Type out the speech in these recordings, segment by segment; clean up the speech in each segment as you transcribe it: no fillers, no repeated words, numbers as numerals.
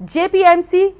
JPMC,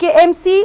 KMC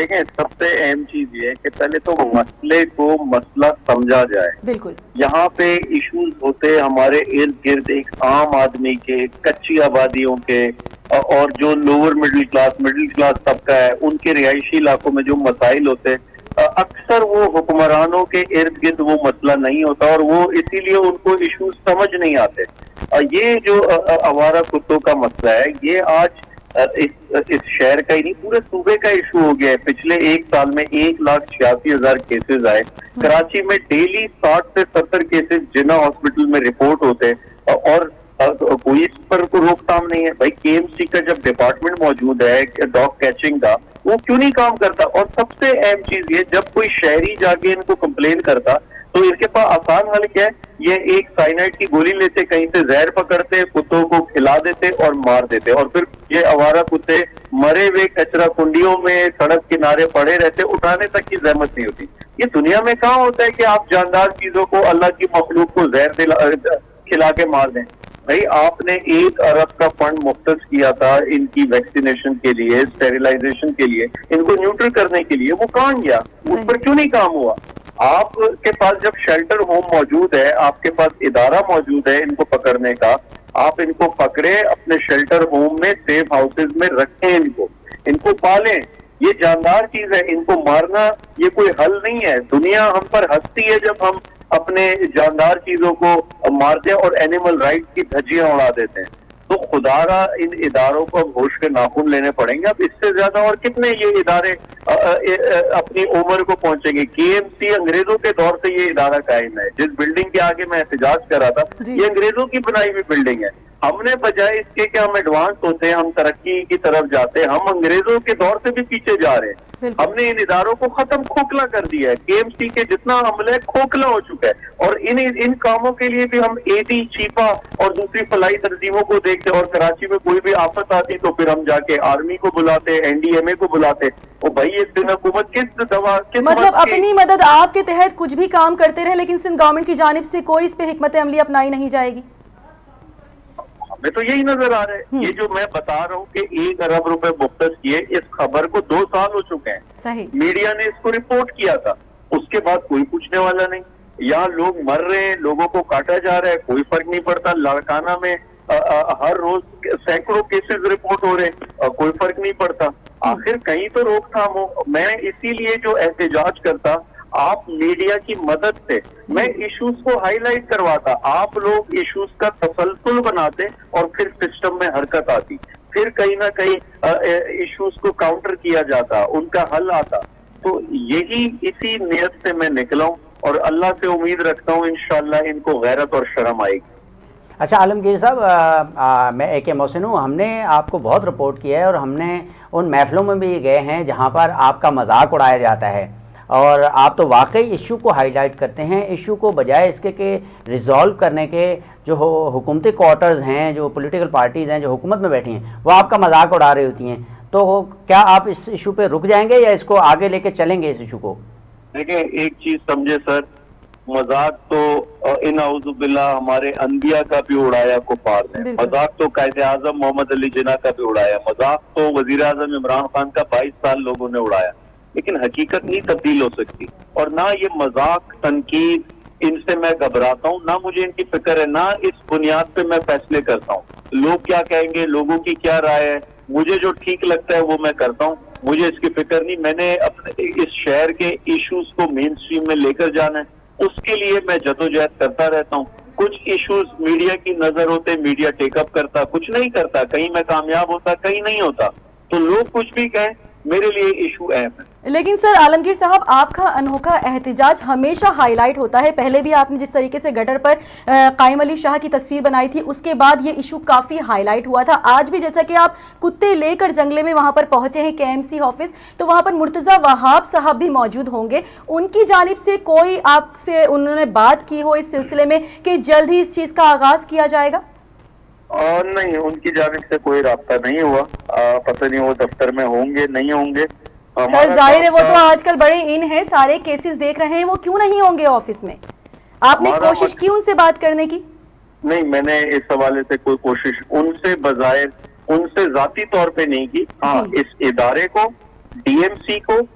دیکھیں سب سے اہم چیز یہ ہے کہ پہلے تو مسئلے کو مسئلہ سمجھا جائے. بالکل. یہاں پہ ایشوز ہوتے ہمارے ارد گرد ایک عام آدمی کے, کچی آبادیوں کے, اور جو لوور مڈل کلاس طبقہ ہے ان کے رہائشی علاقوں میں جو مسائل ہوتے اکثر وہ حکمرانوں کے ارد گرد وہ مسئلہ نہیں ہوتا, اور وہ اسی لیے ان کو ایشوز سمجھ نہیں آتے. یہ جو آوارہ کتوں کا مسئلہ ہے یہ آج اس شہر کا ہی نہیں پورے صوبے کا ایشو ہو گیا ہے. پچھلے ایک سال میں 1,86,000 کیسز آئے. کراچی میں ڈیلی 60 سے 70 کیسز جنا ہاسپٹل میں رپورٹ ہوتے, اور کوئی اس پر کوئی روک تھام نہیں ہے. بھائی کے ایم سی کا جب ڈپارٹمنٹ موجود ہے ڈاگ کیچنگ کا, وہ کیوں نہیں کام کرتا؟ اور سب سے اہم چیز یہ, جب کوئی شہری جا کے ان کو کمپلین کرتا تو ان کے پاس آسان حل کیا ہے, یہ ایک سائنائڈ کی گولی لیتے, کہیں سے زہر پکڑتے, کتوں کو کھلا دیتے اور مار دیتے, اور پھر یہ آوارہ کتے مرے ہوئے کچرا کنڈیوں میں سڑک کنارے پڑے رہتے, اٹھانے تک کی زحمت نہیں ہوتی. یہ دنیا میں کہاں ہوتا ہے کہ آپ جاندار چیزوں کو, اللہ کی مخلوق کو زہر کھلا کے مار دیں؟ بھائی آپ نے 1 ارب کا فنڈ مختص کیا تھا ان کی ویکسینیشن کے لیے, اسٹیریلائزیشن کے لیے, ان کو نیوٹرل کرنے کے لیے, وہ کہاں گیا؟ اس پر کیوں نہیں کام ہوا؟ آپ کے پاس جب شیلٹر ہوم موجود ہے, آپ کے پاس ادارہ موجود ہے ان کو پکڑنے کا, آپ ان کو پکڑے اپنے شیلٹر ہوم میں, سیف ہاؤسز میں رکھیں, ان کو پالیں. یہ جاندار چیز ہے, ان کو مارنا یہ کوئی حل نہیں ہے. دنیا ہم پر ہنستی ہے جب ہم اپنے جاندار چیزوں کو مارتے ہیں اور اینیمل رائٹس کی دھجیاں اڑا دیتے ہیں. تو خدا را ان اداروں کو ہوش کے ناخن لینے پڑیں گے. اب اس سے زیادہ اور کتنے یہ ادارے اپنی عمر کو پہنچیں گے؟ کے ایم سی انگریزوں کے دور سے یہ ادارہ قائم ہے. جس بلڈنگ کے آگے میں احتجاج کر رہا تھا یہ انگریزوں کی بنائی ہوئی بلڈنگ ہے. ہم نے بجائے اس کے کہ ہم ایڈوانس ہوتے ہیں, ہم ترقی کی طرف جاتے ہیں, ہم انگریزوں کے دور سے بھی پیچھے جا رہے ہیں. ہم نے ان اداروں کو ختم, کھوکھلا کر دیا ہے. کے ایم سی کے جتنا عملہ ہے کھوکھلا ہو چکا ہے, اور ان کاموں کے لیے بھی ہم اے ڈی, چیپا اور دوسری فلاحی تنظیموں کو دیکھتے, اور کراچی میں کوئی بھی آفت آتی تو پھر ہم جا کے آرمی کو بلاتے, این ڈی ایم اے کو بلاتے. وہ بھائی ایک دن حکومت کس دوا مطلب اپنی مدد آپ کے تحت کچھ بھی کام کرتے رہے, لیکن سندھ گورنمنٹ کی جانب سے کوئی اس پہ حکمت عملی اپنائی نہیں جائے گی؟ ہمیں تو یہی نظر آ رہا ہے. یہ جو میں بتا رہا ہوں کہ 1 ارب روپے مختص کیے, اس خبر کو 2 سال ہو چکے ہیں. صحیح. میڈیا نے اس کو رپورٹ کیا تھا, اس کے بعد کوئی پوچھنے والا نہیں. یہاں لوگ مر رہے ہیں, لوگوں کو کاٹا جا رہا ہے, کوئی فرق نہیں پڑتا. لاڑکانہ میں ہر روز سینکڑوں کیسز رپورٹ ہو رہے ہیں, کوئی فرق نہیں پڑتا. آخر کہیں تو روک تھام ہو. میں اسی لیے جو احتجاج کرتا, آپ میڈیا کی مدد سے میں ایشوز کو ہائی لائٹ کرواتا, آپ لوگ ایشوز کا تسلسل بناتے اور پھر سسٹم میں حرکت آتی, پھر کہیں نہ کہیں ایشوز کو کاؤنٹر کیا جاتا, ان کا حل آتا. تو یہی اسی نیت سے میں نکلا ہوں, اور اللہ سے امید رکھتا ہوں انشاءاللہ ان کو غیرت اور شرم آئے گی. اچھا عالمگیر صاحب, میں اے کے محسن ہوں. ہم نے آپ کو بہت رپورٹ کیا ہے, اور ہم نے ان محفلوں میں بھی گئے ہیں جہاں پر آپ کا مذاق اڑایا جاتا ہے, اور آپ تو واقعی ایشو کو ہائی لائٹ کرتے ہیں. ایشو کو بجائے اس کے کہ ریزالو کرنے کے جو حکومتی کوارٹرز ہیں, جو پولیٹیکل پارٹیز ہیں جو حکومت میں بیٹھی ہیں, وہ آپ کا مذاق اڑا رہی ہوتی ہیں. تو کیا آپ اس ایشو پہ رک جائیں گے یا اس کو آگے لے کے چلیں گے اس ایشو کو؟ دیکھیں ایک چیز سمجھے سر, مذاق تو اعوذ باللہ ہمارے انبیاء کا بھی اڑایا کفار نے, مذاق تو قائد اعظم محمد علی جناح کا بھی اڑایا, مذاق تو وزیر اعظم عمران خان کا 22 سال لوگوں نے اڑایا. لیکن حقیقت نہیں تبدیل ہو سکتی, اور نہ یہ مذاق تنقید ان سے میں گھبراتا ہوں, نہ مجھے ان کی فکر ہے, نہ اس بنیاد پہ میں فیصلے کرتا ہوں. لوگ کیا کہیں گے, لوگوں کی کیا رائے ہے, مجھے جو ٹھیک لگتا ہے وہ میں کرتا ہوں, مجھے اس کی فکر نہیں. میں نے اپنے اس شہر کے ایشوز کو مین سٹریم میں لے کر جانا ہے, اس کے لیے میں جدوجہد کرتا رہتا ہوں. کچھ ایشوز میڈیا کی نظر ہوتے, میڈیا ٹیک اپ کرتا, کچھ نہیں کرتا, کہیں میں کامیاب ہوتا, کہیں نہیں ہوتا. تو لوگ کچھ بھی کہیں, میرے لیے ایشو اہم ہے. لیکن سر عالمگیر صاحب, آپ کا انوکھا احتجاج ہمیشہ ہائی لائٹ ہوتا ہے. پہلے بھی آپ نے جس طریقے سے گٹر پر قائم علی شاہ کی تصویر بنائی تھی, اس کے بعد یہ ایشو کافی ہائی لائٹ ہوا تھا. آج بھی جیسا کہ آپ کتے لے کر جنگلے میں وہاں پر پہنچے ہیں کے ایم سی آفس, تو وہاں پر مرتضیٰ وہاب صاحب بھی موجود ہوں گے. ان کی جانب سے کوئی آپ سے انہوں نے بات کی ہو اس سلسلے میں کہ جلد ہی اس چیز کا آغاز کیا جائے گا؟ نہیں, ان کی جانب سے کوئی رابطہ نہیں ہوا. پتہ نہیں وہ دفتر میں ہوں گے نہیں ہوں گے. سر ظاہر ہے وہ تو آج کل بڑے ان ہیں, سارے کیسز دیکھ رہے ہیں, وہ کیوں نہیں ہوں گے آفس میں؟ آپ نے کوشش کی ان سے بات کرنے کی؟ نہیں, میں نے اس حوالے سے کوئی کوشش ان سے بظاہر ان سے ذاتی طور پہ نہیں کی. ہاں, اس ادارے کو DMC کو,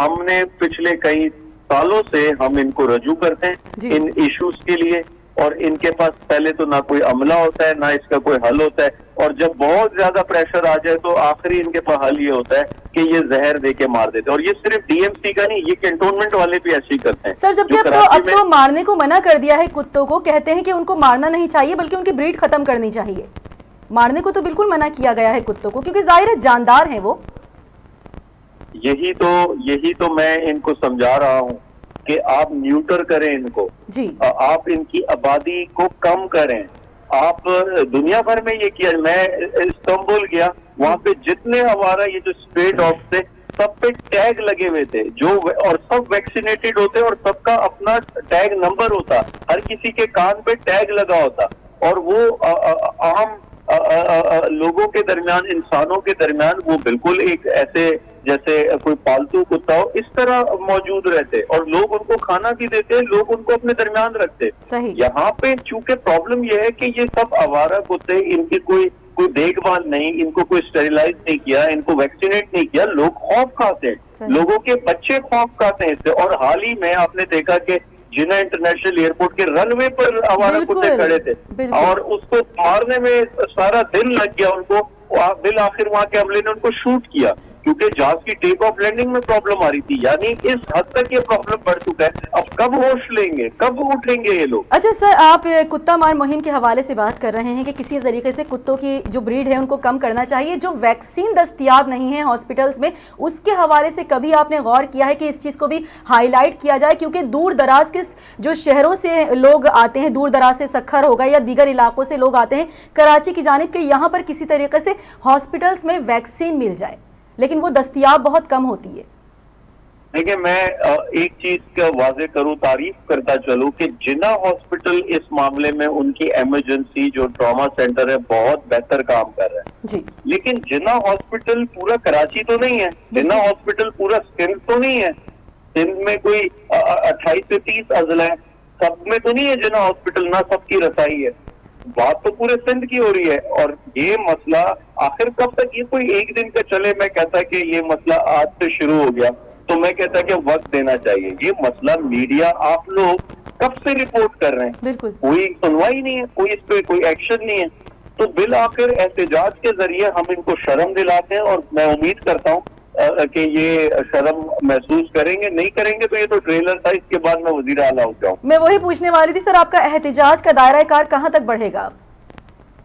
ہم نے پچھلے کئی سالوں سے ہم ان کو رجوع کرتے ہیں ان ایشوز کے لیے, اور ان کے پاس پہلے تو نہ کوئی عملہ ہوتا ہے نہ اس کا کوئی حل ہوتا ہے, اور جب بہت زیادہ پریشر آ جائے تو آخری ان کے پاس حل یہ ہوتا ہے کہ یہ زہر دے کے مار دیتے ہیں. اور یہ صرف DMC کا نہیں, یہ کنٹونمنٹ والے بھی ایسے ہی کرتے ہیں. سر جبکہ اب تو مارنے کو منع کر دیا ہے کتوں کو, کہتے ہیں کہ ان کو مارنا نہیں چاہیے بلکہ ان کی بریڈ ختم کرنی چاہیے. مارنے کو تو بالکل منع کیا گیا ہے کتوں کو, کیونکہ ظاہر ہے جاندار ہیں وہ. یہی تو میں ان کو سمجھا رہا ہوں کہ آپ نیوٹر کریں ان کو, آپ ان کی آبادی کو کم کریں. آپ دنیا بھر میں یہ کیا, میں استنبول گیا, وہاں پہ جتنے ہمارا یہ جو اسٹرے ڈاگس تھے سب پہ ٹیگ لگے ہوئے تھے اور سب ویکسینیٹڈ ہوتے اور سب کا اپنا ٹیگ نمبر ہوتا, ہر کسی کے کان پہ ٹیگ لگا ہوتا, اور وہ عام لوگوں کے درمیان, انسانوں کے درمیان وہ بالکل ایک ایسے جیسے کوئی پالتو کتا ہو اس طرح موجود رہتے, اور لوگ ان کو کھانا بھی دیتے, لوگ ان کو اپنے درمیان رکھتے. یہاں پہ چونکہ پرابلم یہ ہے کہ یہ سب آوارہ کتے, ان کی کوئی دیکھ بھال نہیں, ان کو کوئی اسٹیریلائز نہیں کیا, ان کو ویکسینیٹ نہیں کیا, لوگ خوف کھاتے ہیں, لوگوں کے بچے خوف کھاتے ہیں اس سے. اور حال ہی میں آپ نے دیکھا کہ جنہ انٹرنیشنل ایئرپورٹ کے رن وے پر آوارہ کتے کھڑے تھے, اور اس کو مارنے میں سارا دن لگ گیا ان کو, بالآخر وہاں کے عملے نے ان کو شوٹ کیا کیونکہ جہاز کی ٹیک آف لینڈنگ میں پرابلم آ رہی تھی. یعنی اس حد تک یہ پرابلم بڑھ چکا ہے. اب کب ہوش لیں گے, کب اٹھیں گے یہ لوگ؟ اچھا سر, آپ کتا مار مہم کے حوالے سے بات کر رہے ہیں کہ کسی طریقے سے کتوں کی جو بریڈ ہے ان کو کم کرنا چاہیے, جو ویکسین دستیاب نہیں ہے ہاسپٹلس میں, اس کے حوالے سے کبھی آپ نے غور کیا ہے کہ اس چیز کو بھی ہائی لائٹ کیا جائے؟ کیونکہ دور دراز کے جو شہروں سے لوگ آتے ہیں, دور دراز سے سکھر ہوگا یا دیگر علاقوں سے لوگ آتے ہیں کراچی کی جانب, کہ یہاں پر کسی طریقے سے ہاسپٹلس میں ویکسین مل جائے, لیکن وہ دستیاب بہت کم ہوتی ہے. دیکھیں, میں ایک چیز کا واضح کروں, تعریف کرتا چلوں کہ جنہ ہاسپٹل اس معاملے میں ان کی ایمرجنسی جو ٹراما سینٹر ہے بہت بہتر کام کر رہا ہے جی, لیکن جنہ ہاسپٹل پورا کراچی تو نہیں ہے, جنہ ہاسپٹل پورا سندھ تو نہیں ہے, سندھ میں کوئی 28 سے 30 اضلاع ہیں, سب میں تو نہیں ہے جنہ ہاسپٹل, نہ سب کی رسائی ہے. بات تو پورے سندھ کی ہو رہی ہے, اور یہ مسئلہ آخر کب تک, یہ کوئی ایک دن کا چلے. میں کہتا کہ یہ مسئلہ آج سے شروع ہو گیا تو میں کہتا کہ وقت دینا چاہیے. یہ مسئلہ میڈیا, آپ لوگ کب سے رپورٹ کر رہے ہیں, بالکل کوئی سنوائی نہیں ہے, کوئی اس پہ کوئی ایکشن نہیں ہے. تو بالآخر احتجاج کے ذریعے ہم ان کو شرم دلاتے ہیں, اور میں امید کرتا ہوں کہ یہ شرم محسوس کریں گے. نہیں کریں گے تو یہ تو ٹریلر تھا, اس کے بعد میں وزیر اعلیٰ ہو جاؤں. میں وہی پوچھنے والی تھی سر, آپ کا احتجاج کا دائرہ کار کہاں تک بڑھے گا؟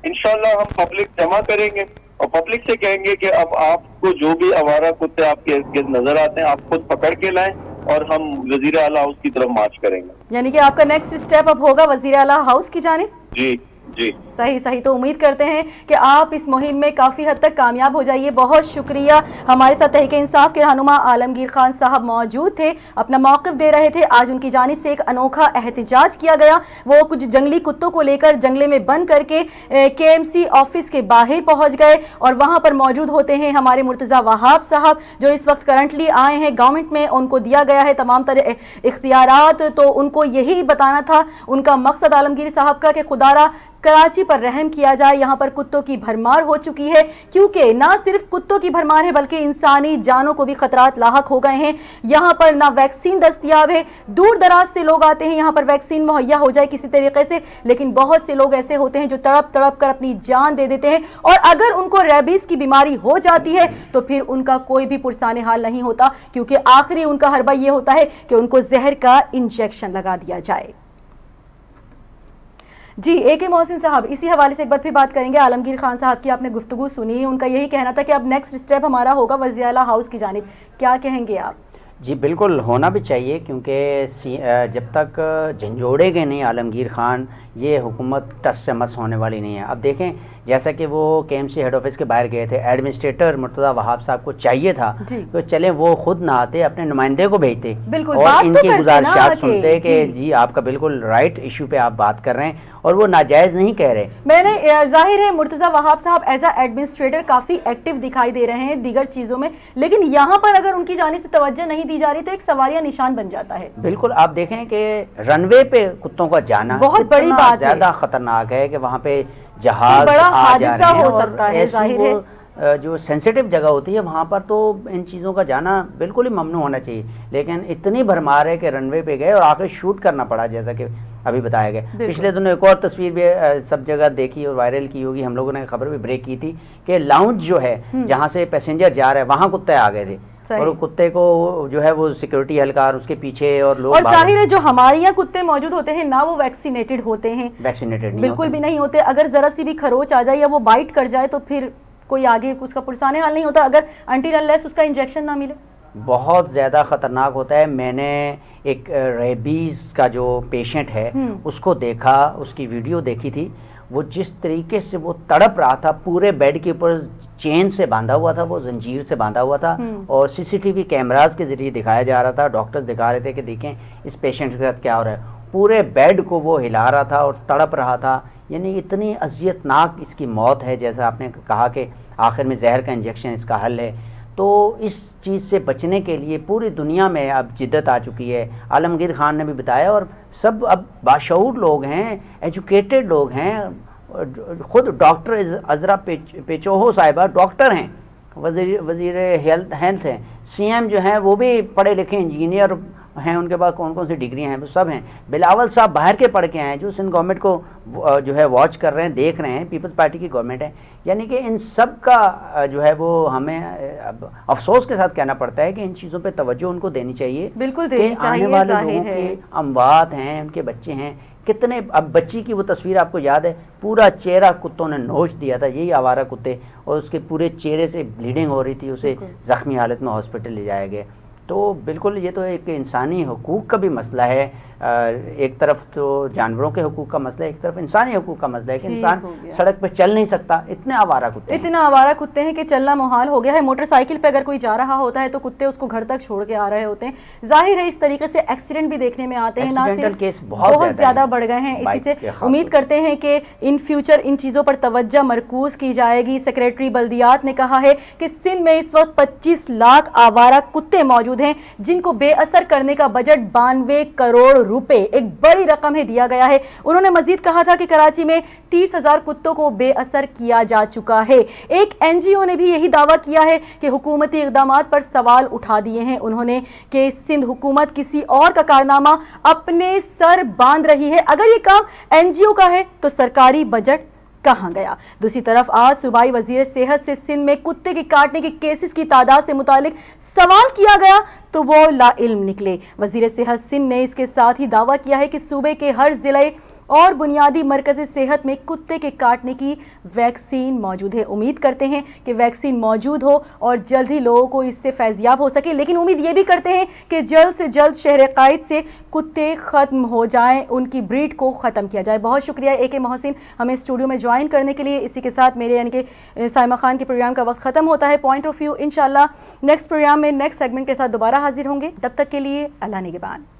انشاءاللہ ہم پبلک جمع کریں گے اور پبلک سے کہیں گے کہ اب آپ کو جو بھی آوارہ کتے آپ کے ارد گرد نظر آتے ہیں آپ خود پکڑ کے لائیں, اور ہم وزیر اعلیٰ ہاؤس کی طرف مارچ کریں گے. یعنی کہ آپ کا نیکسٹ سٹیپ اب ہوگا وزیر اعلیٰ ہاؤس کی جانب؟ جی جی صحیح. تو امید کرتے ہیں کہ آپ اس مہم میں کافی حد تک کامیاب ہو جائیے. بہت شکریہ. ہمارے ساتھ تحریک انصاف کے رہنما عالمگیر خان صاحب موجود تھے, اپنا موقف دے رہے تھے. آج ان کی جانب سے ایک انوکھا احتجاج کیا گیا, وہ کچھ جنگلی کتوں کو لے کر جنگلے میں بند کر کے KMC آفس کے باہر پہنچ گئے, اور وہاں پر موجود ہوتے ہیں ہمارے مرتضیٰ وہاب صاحب جو اس وقت کرنٹلی آئے ہیں. گورنمنٹ میں ان کو دیا گیا ہے تمام تر اختیارات, تو ان کو یہی بتانا تھا ان کا مقصد عالمگیر صاحب کا کہ خدارہ کراچی پر رحم کیا جائے. یہاں پر کتوں کی بھرمار ہو چکی ہے, کیونکہ نہ صرف کتوں کی بھرمار ہے بلکہ انسانی جانوں کو بھی خطرات لاحق ہو گئے ہیں. یہاں پر نہ ویکسین دستیاب ہے, دور دراز سے لوگ آتے ہیں یہاں پر ویکسین مہیا ہو جائے کسی طریقے سے, لیکن بہت سے لوگ ایسے ہوتے ہیں جو تڑپ تڑپ کر اپنی جان دے دیتے ہیں, اور اگر ان کو ریبیز کی بیماری ہو جاتی ہے تو پھر ان کا کوئی بھی پرسان حال نہیں ہوتا, کیونکہ آخری ان کا حربہ یہ ہوتا ہے کہ ان کو زہر کا انجیکشن لگا دیا جائے. جی AK محسن صاحب, اسی حوالے سے ایک بار پھر بات کریں گے. عالمگیر خان صاحب کی آپ نے گفتگو سنی, ان کا یہی کہنا تھا کہ اب نیکسٹ سٹیپ ہمارا ہوگا وزیر اعلیٰ ہاؤس کی جانب, کیا کہیں گے آپ؟ جی بالکل ہونا بھی چاہیے, کیونکہ جب تک جھنجھوڑے گئے نہیں عالمگیر خان, یہ حکومت ٹس سے مس ہونے والی نہیں ہے. اب دیکھیں جیسا کہ وہ KMC ہیڈ آفس کے باہر گئے تھے, ایڈمنسٹریٹر مرتضیٰ وہاب صاحب کو چاہیے تھا تو چلیں وہ خود نہ آتے, اپنے نمائندے کو بھیجتے اور ان کی گزارشات سنتے کہ جی آپ کا بالکل رائٹ ایشو پہ آپ بات کر رہے ہیں اور وہ ناجائز نہیں کہہ رہے. میں نے ظاہر ہے مرتضیٰ وہاب صاحب as a administrator coffee active دکھائی دے رہے ہیں دیگر چیزوں میں, لیکن یہاں پر اگر ان کی جانب سے توجہ نہیں دی جا رہی تو ایک سوالیہ نشان بن جاتا ہے. بالکل, آپ دیکھیں کہ رن وے پہ کتوں کا جانا بہت بڑی بات ہے, زیادہ خطرناک ہے کہ وہاں پہ جہاز بڑا حادثہ ہو سکتا ہے. ظاہر ہے جو سینسیٹیو جگہ ہوتی ہے وہاں پر تو ان چیزوں کا جانا بالکل ہی ممنوع ہونا چاہیے، لیکن اتنی بھرمار ہے کہ رن وے پہ گئے اور آ کے شوٹ کرنا پڑا، جیسا کہ ابھی بتایا گیا۔ پچھلے دنوں ایک اور تصویر بھی سب جگہ دیکھی اور وائرل کی ہوگی، ہم لوگوں نے خبر بھی بریک کی تھی کہ لاؤنج جو ہے جہاں سے پیسنجر جا رہے ہیں وہاں کتے آ گئے تھے، اور کتے کو جو ہے وہ سیکورٹی اہلکار اس کے پیچھے اور لوگ، اور ظاہر ہے جو ہمارے یہاں کتے موجود ہوتے ہیں نہ وہ ویکسینیٹڈ ہوتے ہیں، ویکسینیٹڈ بالکل بھی نہیں ہوتے، اگر ذرا سی بھی خروچ آ جائے یا وہ بائٹ کر جائے تو پھر کوئی آگے اس کا پرسانے حال نہیں ہوتا اگر انٹل انلیس اس کا انجیکشن نہ ملے۔ بہت زیادہ خطرناک ہوتا ہے۔ میں نے ایک ریبیز کا جو پیشنٹ ہے اس کو دیکھا، اس کی ویڈیو دیکھی تھی، وہ جس طریقے سے وہ تڑپ رہا تھا، پورے بیڈ کے اوپر چین سے باندھا ہوا تھا، وہ زنجیر سے باندھا ہوا تھا، اور سی سی ٹی وی کیمراز کے ذریعے دکھایا جا رہا تھا، ڈاکٹرز دکھا رہے تھے کہ دیکھیں اس پیشنٹ کے ساتھ کیا ہو رہا ہے، پورے بیڈ کو وہ ہلا رہا تھا اور تڑپ رہا تھا، یعنی اتنی اذیت ناک اس کی موت ہے، جیسا آپ نے کہا کہ آخر میں زہر کا انجیکشن اس کا حل ہے۔ تو اس چیز سے بچنے کے لیے پوری دنیا میں اب جدت آ چکی ہے، عالمگیر خان نے بھی بتایا، اور سب اب باشعور لوگ ہیں، ایجوکیٹڈ لوگ ہیں، خود ڈاکٹر عذرا پیچوہو صاحبہ ڈاکٹر ہیں، وزیر ہیلتھ ہیں، سی ایم جو ہیں وہ بھی پڑھے لکھے انجینئر ہیں، ان کے پاس کون کون سی ڈگریاں ہیں وہ سب ہیں، بلاول صاحب باہر کے پڑھ کے آئے ہیں جو سندھ گورنمنٹ کو جو ہے واچ کر رہے ہیں، دیکھ رہے ہیں، پیپلز پارٹی کی گورنمنٹ ہے، یعنی کہ ان سب کا جو ہے وہ ہمیں افسوس کے ساتھ کہنا پڑتا ہے کہ ان چیزوں پہ توجہ ان کو دینی چاہیے، بالکل دینی چاہیے، آنے والے لوگوں کے اموات ہیں، ان کے بچے ہیں، کتنے، اب بچی کی وہ تصویر آپ کو یاد ہے، پورا چہرہ کتوں نے نوچ دیا تھا، یہی آوارہ کتے، اور اس کے پورے چہرے سے بلیڈنگ ہو رہی تھی، اسے زخمی حالت میں ہاسپٹل لے جایا گیا۔ تو بالکل یہ تو ایک انسانی حقوق کا بھی مسئلہ ہے، ایک طرف تو جانوروں کے حقوق کا مسئلہ ہے، ایک طرف انسانی حقوق کا مسئلہ ہے کہ انسان سڑک پہ چل نہیں سکتا، اتنے آوارہ کتے، اتنا آوارہ کتے ہیں کہ چلنا محال ہو گیا ہے۔ موٹر سائیکل پہ اگر کوئی جا رہا ہوتا ہے تو کتے اس کو گھر تک چھوڑ کے آ رہے ہوتے ہیں، ظاہر ہے اس طریقے سے ایکسیڈنٹ بھی دیکھنے میں آتے ہیں، نہ صرف بہت زیادہ بڑھ گئے ہیں، اسی سے امید کرتے ہیں کہ ان فیوچر ان چیزوں پر توجہ مرکوز کی جائے گی۔ سیکریٹری بلدیات نے کہا ہے کہ سندھ میں اس وقت 25 لاکھ آوارہ کتے موجود ہیں جن کو بے اثر کرنے کا بجٹ 92 کروڑ روپے، ایک بڑی رقم ہے، دیا گیا ہے۔ انہوں نے مزید کہا تھا کہ کراچی میں 30,000 کتوں کو بے اثر کیا جا چکا ہے۔ ایک این جی او نے بھی یہی دعویٰ کیا ہے کہ حکومتی اقدامات پر سوال اٹھا دیے ہیں انہوں نے کہ سندھ حکومت کسی اور کا کارنامہ اپنے سر باندھ رہی ہے، اگر یہ کام این جی او کا ہے تو سرکاری بجٹ کہاں گیا؟ دوسری طرف آج صوبائی وزیر صحت سے سندھ میں کتے کے کاٹنے کے کیسز کی تعداد سے متعلق سوال کیا گیا تو وہ لا علم نکلے۔ وزیر صحت سندھ نے اس کے ساتھ ہی دعویٰ کیا ہے کہ صوبے کے ہر ضلع اور بنیادی مرکز صحت میں کتے کے کاٹنے کی ویکسین موجود ہے۔ امید کرتے ہیں کہ ویکسین موجود ہو اور جلد ہی لوگوں کو اس سے فیضیاب ہو سکے، لیکن امید یہ بھی کرتے ہیں کہ جلد سے جلد شہر قائد سے کتے ختم ہو جائیں، ان کی بریڈ کو ختم کیا جائے۔ بہت شکریہ اے کے محسن ہمیں اسٹوڈیو میں جوائن کرنے کے لیے۔ اسی کے ساتھ میرے یعنی کہ سائمہ خان کے پروگرام کا وقت ختم ہوتا ہے۔ پوائنٹ آف ویو انشاءاللہ نیکسٹ پروگرام میں نیکسٹ سیگمنٹ کے ساتھ دوبارہ حاضر ہوں گے، تب تک کے لیے اللہ نگہبان۔